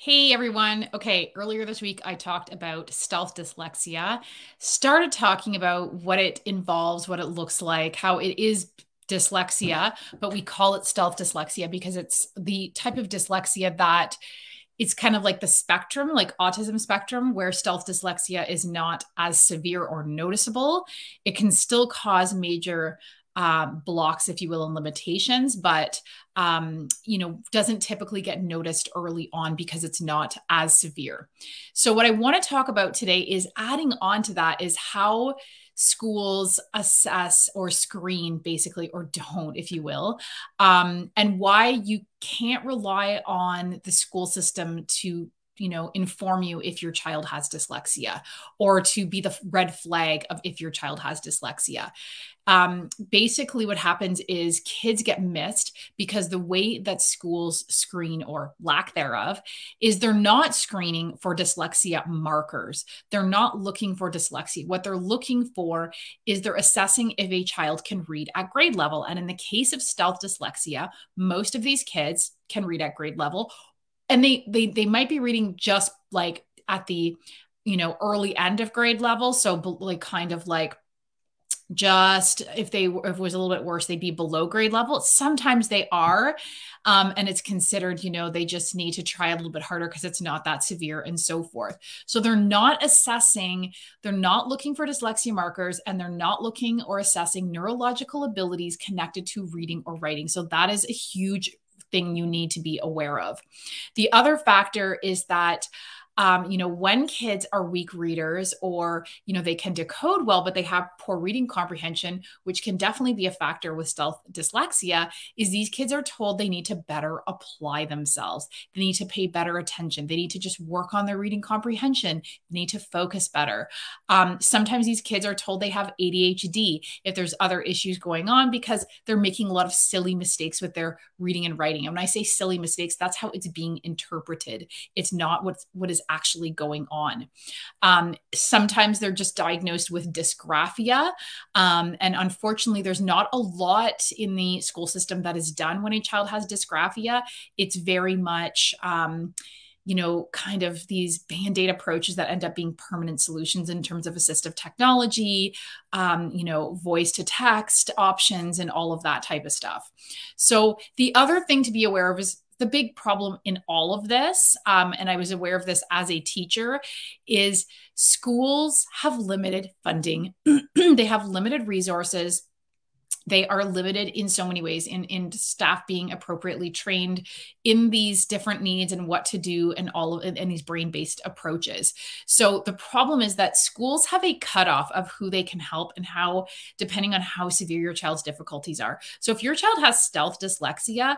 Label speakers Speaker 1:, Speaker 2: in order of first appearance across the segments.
Speaker 1: Hey everyone. Okay, earlier this week I talked about stealth dyslexia, started talking about what it involves, what it looks like, how it is dyslexia, but we call it stealth dyslexia because it's the type of dyslexia that it's kind of like the spectrum, like autism spectrum, where stealth dyslexia is not as severe or noticeable. It can still cause major blocks, if you will, and limitations, but doesn't typically get noticed early on because it's not as severe. So, what I want to talk about today is adding on to that is how schools assess or screen, basically, or don't, if you will, and why you can't rely on the school system to inform you if your child has dyslexia or to be the red flag of if your child has dyslexia. Basically, what happens is kids get missed because the way that schools screen, or lack thereof, is they're not screening for dyslexia markers. They're not looking for dyslexia. What they're looking for is they're assessing if a child can read at grade level. And in the case of stealth dyslexia, most of these kids can read at grade level, and they might be reading just like at the early end of grade level, so like kind of like just if it was a little bit worse, they'd be below grade level. Sometimes they are, and it's considered, they just need to try a little bit harder because it's not that severe and so forth. So they're not assessing, they're not looking for dyslexia markers, and they're not looking or assessing neurological abilities connected to reading or writing. So that is a huge thing you need to be aware of. The other factor is that when kids are weak readers, or, they can decode well, but they have poor reading comprehension, which can definitely be a factor with stealth dyslexia, is these kids are told they need to better apply themselves. They need to pay better attention. They need to just work on their reading comprehension. They need to focus better. Sometimes these kids are told they have ADHD if there's other issues going on because they're making a lot of silly mistakes with their reading and writing. And when I say silly mistakes, that's how it's being interpreted. It's not what is actually going on. Sometimes they're just diagnosed with dysgraphia. And unfortunately, there's not a lot in the school system that is done when a child has dysgraphia. It's very much, kind of these band-aid approaches that end up being permanent solutions in terms of assistive technology, voice to text options, and all of that type of stuff. So the other thing to be aware of is the big problem in all of this, and I was aware of this as a teacher, is schools have limited funding. They have limited resources. They are limited in so many ways in staff being appropriately trained in these different needs and what to do, and all of and these brain-based approaches. So the problem is that schools have a cutoff of who they can help and how, depending on how severe your child's difficulties are. So if your child has stealth dyslexia,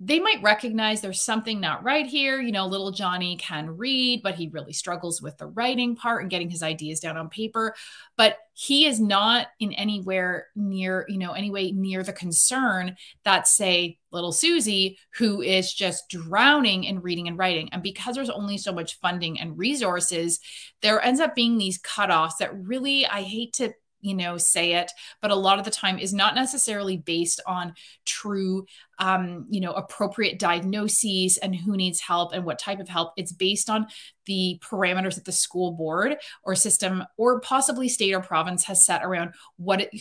Speaker 1: they might recognize there's something not right here. Little Johnny can read, but he really struggles with the writing part and getting his ideas down on paper. But he is not in anywhere near, any way near the concern that, say, little Susie, who is just drowning in reading and writing. And because there's only so much funding and resources, there ends up being these cutoffs that really, I hate to say it, but a lot of the time is not necessarily based on true, appropriate diagnoses and who needs help and what type of help. It's based on the parameters that the school board or system, or possibly state or province, has set around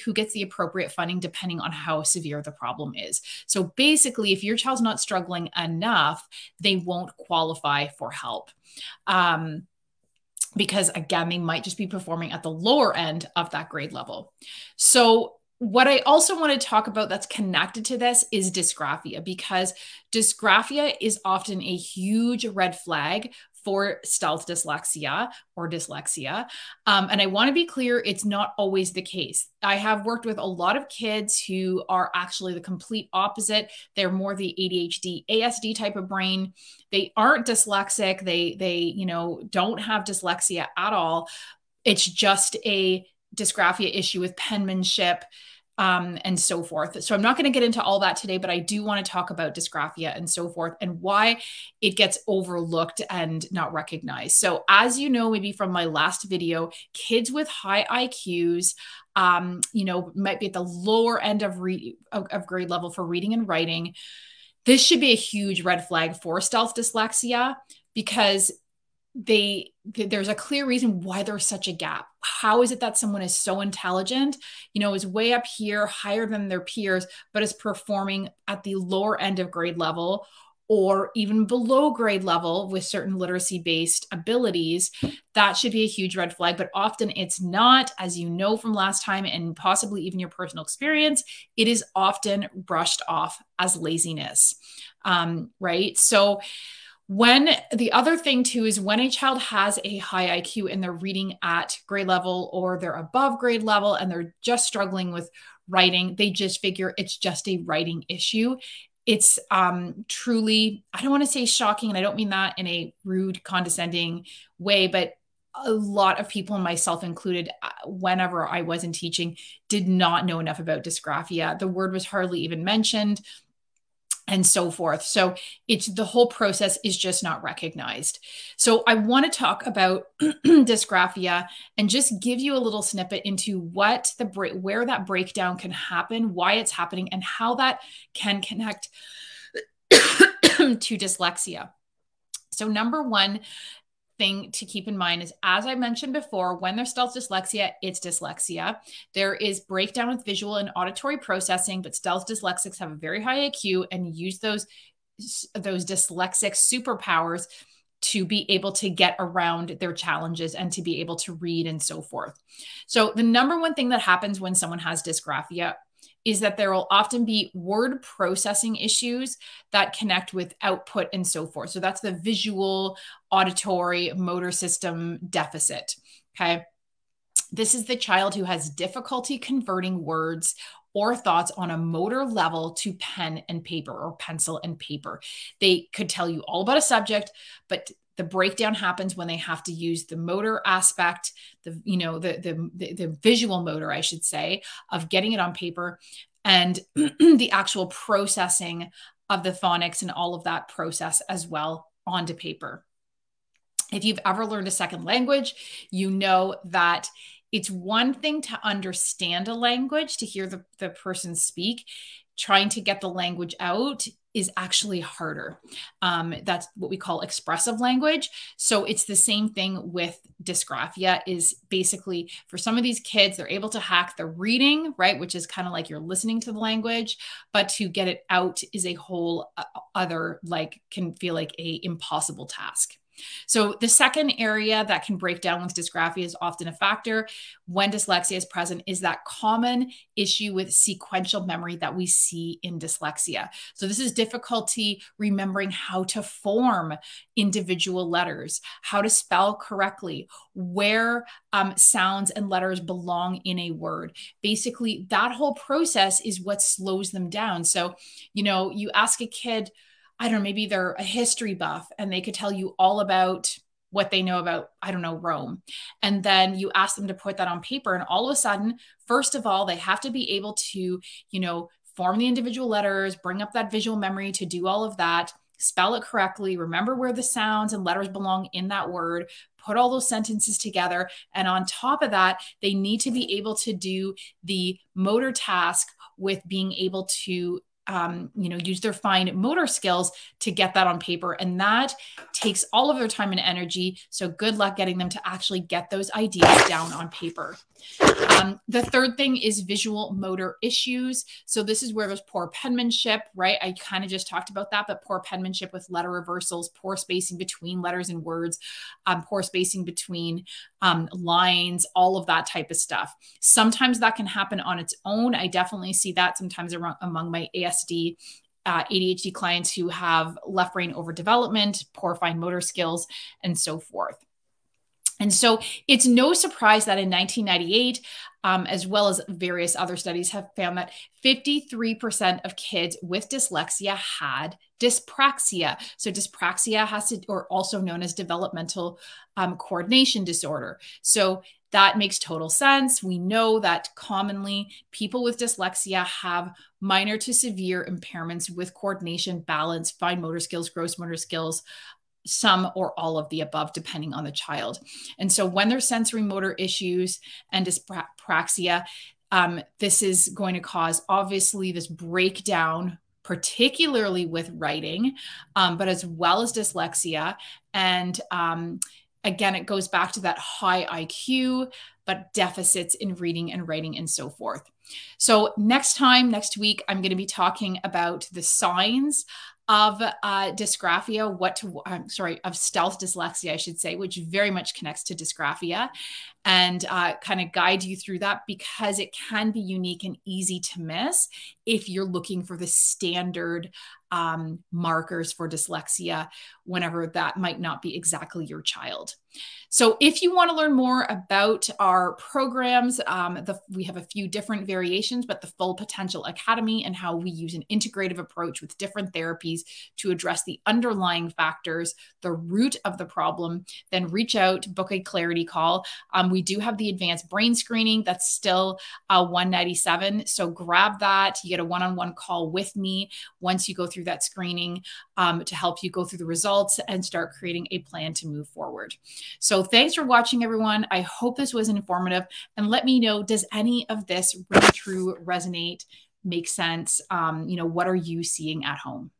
Speaker 1: who gets the appropriate funding depending on how severe the problem is. So basically, if your child's not struggling enough, they won't qualify for help. Because again, they might just be performing at the lower end of that grade level. So what I also want to talk about that's connected to this is dysgraphia, because dysgraphia is often a huge red flag for stealth dyslexia or dyslexia. And I want to be clear, it's not always the case. I have worked with a lot of kids who are actually the complete opposite. They're more the ADHD, ASD type of brain. They aren't dyslexic. They don't have dyslexia at all. It's just a dysgraphia issue with penmanship, and so forth. So I'm not going to get into all that today, but I do want to talk about dysgraphia and so forth, and why it gets overlooked and not recognized. So as you know, maybe from my last video, kids with high IQs, might be at the lower end of grade level for reading and writing. This should be a huge red flag for stealth dyslexia. because there's a clear reason why there's such a gap. How is it that someone is so intelligent, is way up here, higher than their peers, but is performing at the lower end of grade level or even below grade level with certain literacy-based abilities? That should be a huge red flag, but often it's not, as you know from last time and possibly even your personal experience. It is often brushed off as laziness, right? So when the other thing too is when a child has a high IQ and they're reading at grade level or they're above grade level and they're just struggling with writing, they just figure it's just a writing issue. It's truly, I don't want to say shocking, and I don't mean that in a rude, condescending way, but a lot of people, myself included, whenever I wasn't teaching, did not know enough about dysgraphia. The word was hardly even mentioned, and so forth. So it's the whole process is just not recognized. So I want to talk about dysgraphia and just give you a little snippet into where that breakdown can happen, why it's happening, and how that can connect to dyslexia. So number one thing to keep in mind is, as I mentioned before, when there's stealth dyslexia, it's dyslexia. There is breakdown with visual and auditory processing, but stealth dyslexics have a very high IQ and use those dyslexic superpowers to be able to get around their challenges and to be able to read and so forth. So the number one thing that happens when someone has dysgraphia is that there will often be word processing issues that connect with output and so forth. So that's the visual, auditory, motor system deficit. Okay. This is the child who has difficulty converting words or thoughts on a motor level to pen and paper or pencil and paper. They could tell you all about a subject, but the breakdown happens when they have to use the motor aspect, the visual motor, I should say, of getting it on paper, and the actual processing of the phonics and all of that process as well onto paper. If you've ever learned a second language, you know that it's one thing to understand a language, to hear the person speak. Trying to get the language out is actually harder. That's what we call expressive language. So it's the same thing with dysgraphia. Is basically, for some of these kids, they're able to hack the reading, right? Which is kind of like you're listening to the language, but to get it out is a whole other, can feel like a impossible task. So the second area that can break down with dysgraphia is often a factor when dyslexia is present is that common issue with sequential memory that we see in dyslexia. So this is difficulty remembering how to form individual letters, how to spell correctly, where sounds and letters belong in a word. Basically, that whole process is what slows them down. So, you ask a kid, I don't know, maybe they're a history buff and they could tell you all about what they know about, I don't know, Rome. And then you ask them to put that on paper. And all of a sudden, first of all, they have to be able to, form the individual letters, bring up that visual memory to do all of that, spell it correctly, remember where the sounds and letters belong in that word, put all those sentences together. And on top of that, they need to be able to do the motor task with being able to use their fine motor skills to get that on paper. And that takes all of their time and energy. So good luck getting them to actually get those ideas down on paper. The third thing is visual motor issues. So this is where there's poor penmanship, right? I kind of just talked about that, but poor penmanship with letter reversals, poor spacing between letters and words, poor spacing between lines, all of that type of stuff. Sometimes that can happen on its own. I definitely see that sometimes among my ADHD clients who have left brain overdevelopment, poor fine motor skills, and so forth. And so it's no surprise that in 1998, as well as various other studies, have found that 53% of kids with dyslexia had dyspraxia. So dyspraxia or also known as developmental coordination disorder. So that makes total sense. We know that commonly people with dyslexia have minor to severe impairments with coordination, balance, fine motor skills, gross motor skills, some or all of the above, depending on the child. And so when there's sensory motor issues and dyspraxia, this is going to cause, obviously, this breakdown particularly with writing, but as well as dyslexia. And again, it goes back to that high IQ, but deficits in reading and writing and so forth. So next week, I'm going to be talking about the signs of dysgraphia, of stealth dyslexia, I should say, which very much connects to dysgraphia, and kind of guide you through that, because it can be unique and easy to miss if you're looking for the standard markers for dyslexia, whenever that might not be exactly your child. So if you want to learn more about our programs, we have a few different variations, but the Full Potential Academy and how we use an integrative approach with different therapies to address the underlying factors, the root of the problem, then reach out, book a clarity call. We do have the advanced brain screening that's still $197. So grab that. You get a one-on-one call with me once you go through that screening to help you go through the results and start creating a plan to move forward. So thanks for watching, everyone. I hope this was informative, and let me know, does any of this ring true, resonate, make sense? What are you seeing at home?